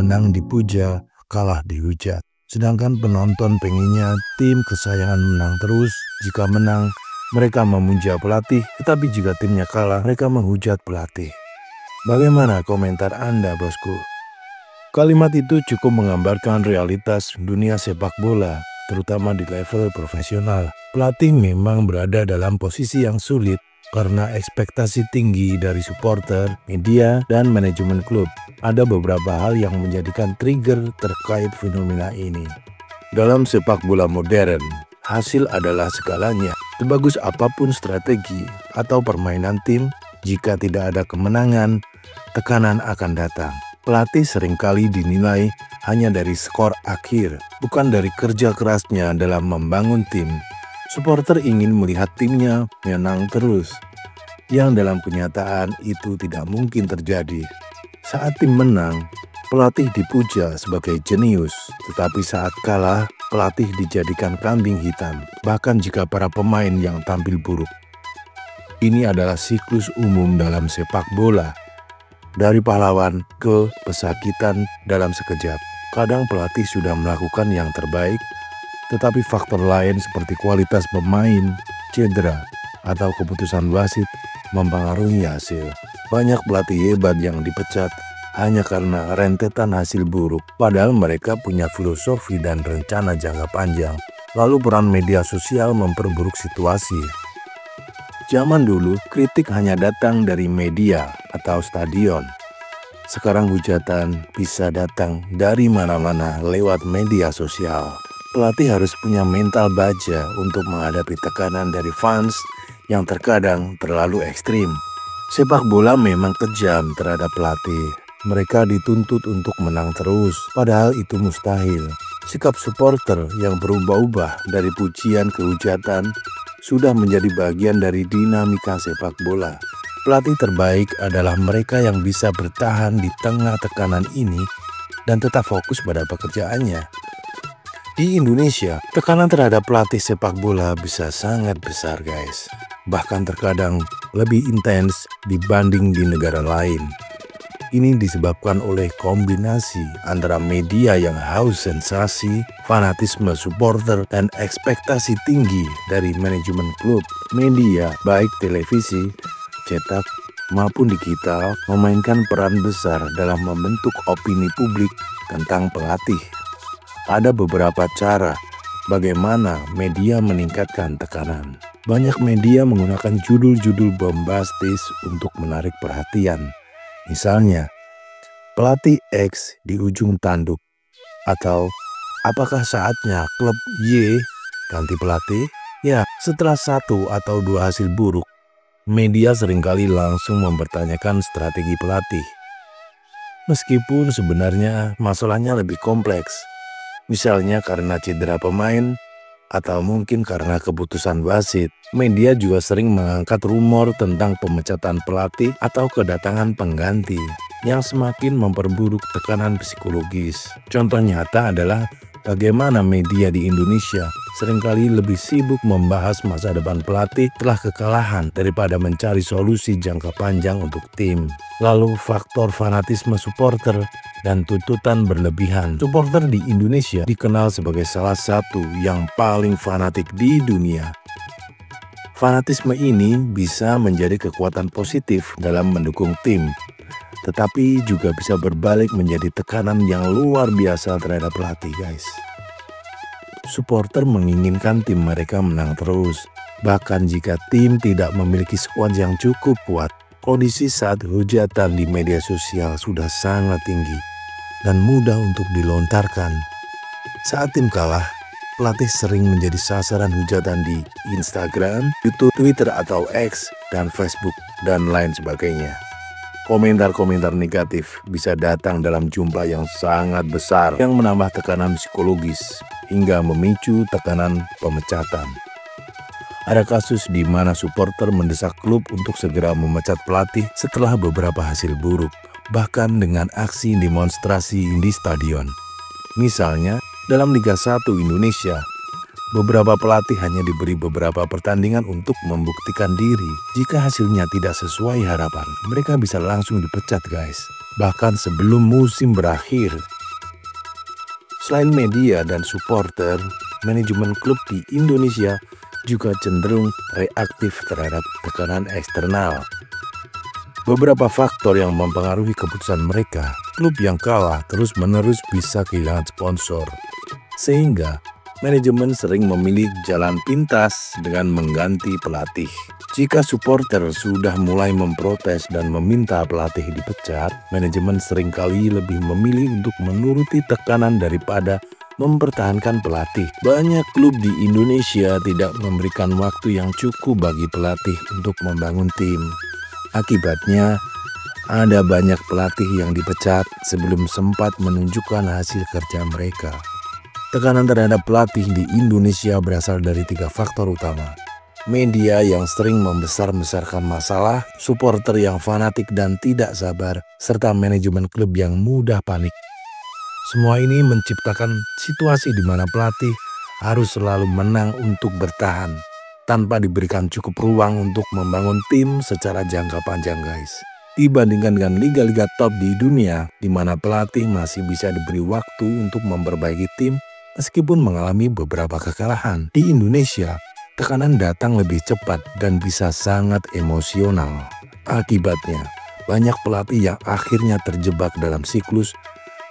menang dipuja, kalah dihujat. Sedangkan penonton pengennya tim kesayangan menang terus. Jika menang, mereka memuja pelatih, tetapi jika timnya kalah, mereka menghujat pelatih. Bagaimana komentar Anda, bosku? Kalimat itu cukup menggambarkan realitas dunia sepak bola, terutama di level profesional. Pelatih memang berada dalam posisi yang sulit karena ekspektasi tinggi dari supporter, media, dan manajemen klub. Ada beberapa hal yang menjadikan trigger terkait fenomena ini. Dalam sepak bola modern, hasil adalah segalanya. Sebagus apapun strategi atau permainan tim, jika tidak ada kemenangan, tekanan akan datang. Pelatih seringkali dinilai hanya dari skor akhir, bukan dari kerja kerasnya dalam membangun tim. Supporter ingin melihat timnya menang terus, yang dalam kenyataan itu tidak mungkin terjadi. Saat tim menang, pelatih dipuja sebagai jenius, tetapi saat kalah, pelatih dijadikan kambing hitam, bahkan jika para pemain yang tampil buruk. Ini adalah siklus umum dalam sepak bola. Dari pahlawan ke pesakitan dalam sekejap. Kadang pelatih sudah melakukan yang terbaik, tetapi faktor lain seperti kualitas pemain, cedera, atau keputusan wasit mempengaruhi hasil. Banyak pelatih hebat yang dipecat hanya karena rentetan hasil buruk, padahal mereka punya filosofi dan rencana jangka panjang. Lalu peran media sosial memperburuk situasi. Zaman dulu, kritik hanya datang dari media atau stadion. Sekarang hujatan bisa datang dari mana-mana lewat media sosial. Pelatih harus punya mental baja untuk menghadapi tekanan dari fans yang terkadang terlalu ekstrim. Sepak bola memang kejam terhadap pelatih. Mereka dituntut untuk menang terus, padahal itu mustahil. Sikap supporter yang berubah-ubah dari pujian ke hujatan sudah menjadi bagian dari dinamika sepak bola. Pelatih terbaik adalah mereka yang bisa bertahan di tengah tekanan ini dan tetap fokus pada pekerjaannya. Di Indonesia, tekanan terhadap pelatih sepak bola bisa sangat besar, guys. Bahkan terkadang lebih intens dibanding di negara lain. Ini disebabkan oleh kombinasi antara media yang haus sensasi, fanatisme supporter, dan ekspektasi tinggi dari manajemen klub. Media, baik televisi, cetak, maupun digital, memainkan peran besar dalam membentuk opini publik tentang pelatih. Ada beberapa cara bagaimana media meningkatkan tekanan. Banyak media menggunakan judul-judul bombastis untuk menarik perhatian. Misalnya, pelatih X di ujung tanduk, atau apakah saatnya klub Y ganti pelatih? Ya, setelah 1 atau 2 hasil buruk, media seringkali langsung mempertanyakan strategi pelatih. Meskipun sebenarnya masalahnya lebih kompleks, misalnya karena cedera pemain, atau mungkin karena keputusan wasit. Media juga sering mengangkat rumor tentang pemecatan pelatih atau kedatangan pengganti yang semakin memperburuk tekanan psikologis. Contoh nyata adalah bagaimana media di Indonesia seringkali lebih sibuk membahas masa depan pelatih setelah kekalahan daripada mencari solusi jangka panjang untuk tim. Lalu faktor fanatisme supporter dan tuntutan berlebihan. Supporter di Indonesia dikenal sebagai salah satu yang paling fanatik di dunia. Fanatisme ini bisa menjadi kekuatan positif dalam mendukung tim, tetapi juga bisa berbalik menjadi tekanan yang luar biasa terhadap pelatih, guys. Supporter menginginkan tim mereka menang terus, bahkan jika tim tidak memiliki skuad yang cukup kuat. Kondisi saat hujatan di media sosial sudah sangat tinggi dan mudah untuk dilontarkan. Saat tim kalah, pelatih sering menjadi sasaran hujatan di Instagram, YouTube, Twitter atau X, dan Facebook, dan lain sebagainya. Komentar-komentar negatif bisa datang dalam jumlah yang sangat besar yang menambah tekanan psikologis hingga memicu tekanan pemecatan. Ada kasus di mana supporter mendesak klub untuk segera memecat pelatih setelah beberapa hasil buruk, bahkan dengan aksi demonstrasi di stadion. Misalnya, dalam Liga 1 Indonesia, beberapa pelatih hanya diberi beberapa pertandingan untuk membuktikan diri. Jika hasilnya tidak sesuai harapan, mereka bisa langsung dipecat, guys. Bahkan sebelum musim berakhir, Selain media dan supporter, manajemen klub di Indonesia juga cenderung reaktif terhadap tekanan eksternal. Beberapa faktor yang mempengaruhi keputusan mereka, klub yang kalah terus-menerus bisa kehilangan sponsor, sehingga manajemen sering memilih jalan pintas dengan mengganti pelatih. Jika supporter sudah mulai memprotes dan meminta pelatih dipecat, manajemen seringkali lebih memilih untuk menuruti tekanan daripada mempertahankan pelatih. Banyak klub di Indonesia tidak memberikan waktu yang cukup bagi pelatih untuk membangun tim. Akibatnya, ada banyak pelatih yang dipecat sebelum sempat menunjukkan hasil kerja mereka. Tekanan terhadap pelatih di Indonesia berasal dari 3 faktor utama. Media yang sering membesar-besarkan masalah, supporter yang fanatik dan tidak sabar, serta manajemen klub yang mudah panik. Semua ini menciptakan situasi di mana pelatih harus selalu menang untuk bertahan, tanpa diberikan cukup ruang untuk membangun tim secara jangka panjang, guys. Dibandingkan dengan liga-liga top di dunia, di mana pelatih masih bisa diberi waktu untuk memperbaiki tim meskipun mengalami beberapa kekalahan. Di Indonesia, tekanan datang lebih cepat dan bisa sangat emosional. Akibatnya, banyak pelatih yang akhirnya terjebak dalam siklus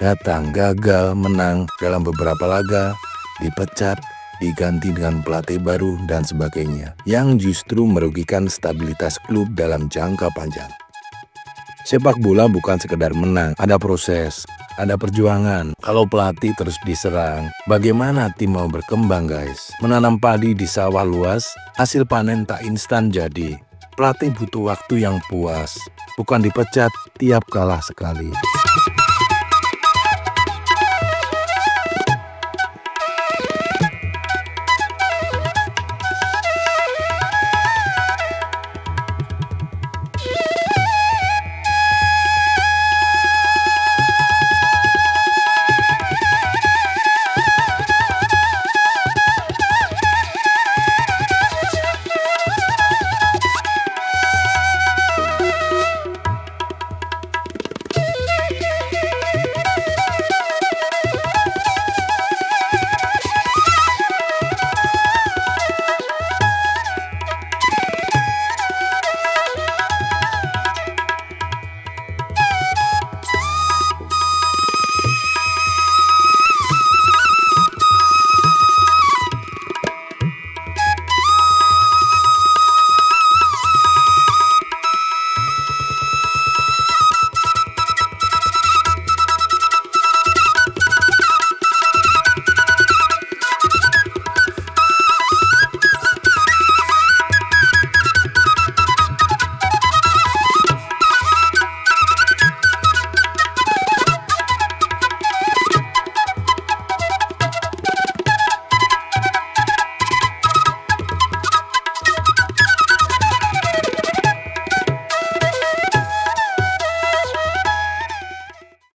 datang, gagal, menang dalam beberapa laga, dipecat, diganti dengan pelatih baru, dan sebagainya, yang justru merugikan stabilitas klub dalam jangka panjang. Sepak bola bukan sekedar menang, ada proses, ada perjuangan. Kalau pelatih terus diserang, bagaimana tim mau berkembang, guys? Menanam padi di sawah luas, hasil panen tak instan jadi. Pelatih butuh waktu yang puas, bukan dipecat tiap kalah sekali.